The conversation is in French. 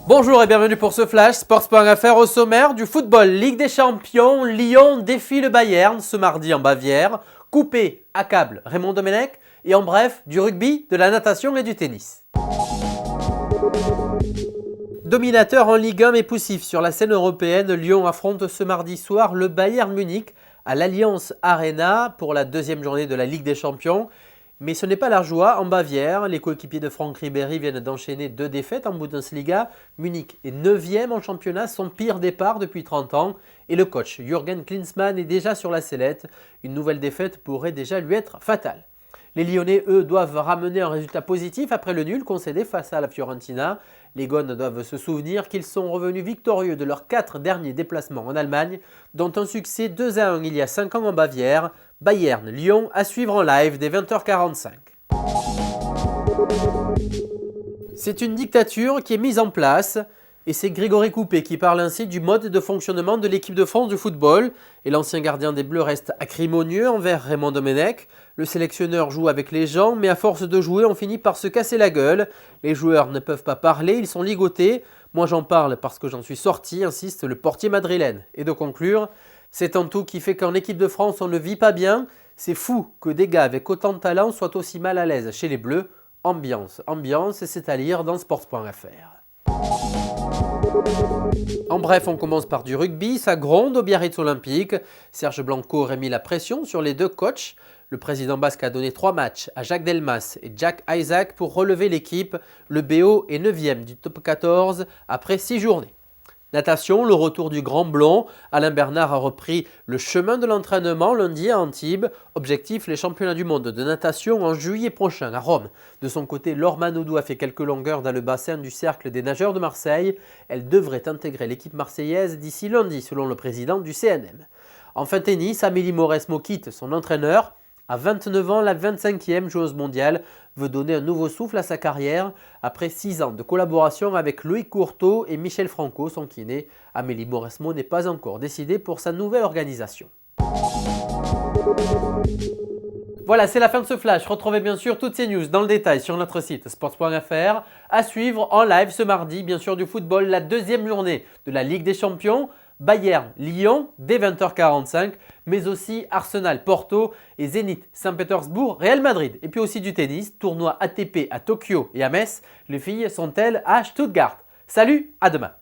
Bonjour et bienvenue pour ce flash Sports.fr. Au sommaire du football, Ligue des Champions, Lyon défie le Bayern ce mardi en Bavière, Coupé accable Raymond Domenech et en bref du rugby, de la natation et du tennis. Dominateur en Ligue 1 mais poussif sur la scène européenne, Lyon affronte ce mardi soir le Bayern Munich à l'Allianz Arena pour la deuxième journée de la Ligue des Champions. Mais ce n'est pas la joie en Bavière. Les coéquipiers de Franck Ribéry viennent d'enchaîner 2 défaites en Bundesliga. Munich est 9e en championnat, son pire départ depuis 30 ans. Et le coach Jürgen Klinsmann est déjà sur la sellette. Une nouvelle défaite pourrait déjà lui être fatale. Les Lyonnais, eux, doivent ramener un résultat positif après le nul concédé face à la Fiorentina. Les Gones doivent se souvenir qu'ils sont revenus victorieux de leurs 4 derniers déplacements en Allemagne, dont un succès 2-1 il y a 5 ans en Bavière. Bayern-Lyon à suivre en live dès 20h45. C'est une dictature qui est mise en place et c'est Grégory Coupé qui parle ainsi du mode de fonctionnement de l'équipe de France du football. Et l'ancien gardien des Bleus reste acrimonieux envers Raymond Domenech. Le sélectionneur joue avec les gens, mais à force de jouer, on finit par se casser la gueule. Les joueurs ne peuvent pas parler, ils sont ligotés. Moi j'en parle parce que j'en suis sorti, insiste le portier madrilène. Et de conclure, c'est un tout qui fait qu'en équipe de France on ne vit pas bien. C'est fou que des gars avec autant de talent soient aussi mal à l'aise chez les Bleus. Ambiance, c'est à lire dans Sports.fr. En bref, on commence par du rugby, ça gronde au Biarritz Olympique. Serge Blanco aurait mis la pression sur les deux coachs. Le président basque a donné 3 matchs à Jacques Delmas et Jack Isaac pour relever l'équipe. Le BO est 9e du top 14 après 6 journées. Natation, le retour du grand blond. Alain Bernard a repris le chemin de l'entraînement lundi à Antibes. Objectif, les championnats du monde de natation en juillet prochain à Rome. De son côté, Laure Manodou a fait quelques longueurs dans le bassin du cercle des nageurs de Marseille. Elle devrait intégrer l'équipe marseillaise d'ici lundi, selon le président du CNM. Enfin tennis, Amélie Mauresmo quitte son entraîneur. À 29 ans, la 25e joueuse mondiale veut donner un nouveau souffle à sa carrière. Après 6 ans de collaboration avec Loïc Courteau et Michel Franco, son kiné, Amélie Mauresmo n'est pas encore décidée pour sa nouvelle organisation. Voilà, c'est la fin de ce flash. Retrouvez bien sûr toutes ces news dans le détail sur notre site sports.fr. À suivre en live ce mardi, bien sûr du football, la deuxième journée de la Ligue des Champions. Bayern-Lyon dès 20h45, mais aussi Arsenal-Porto et Zénith-Saint-Pétersbourg-Real Madrid. Et puis aussi du tennis, tournoi ATP à Tokyo et à Metz. Les filles sont-elles à Stuttgart? Salut, à demain!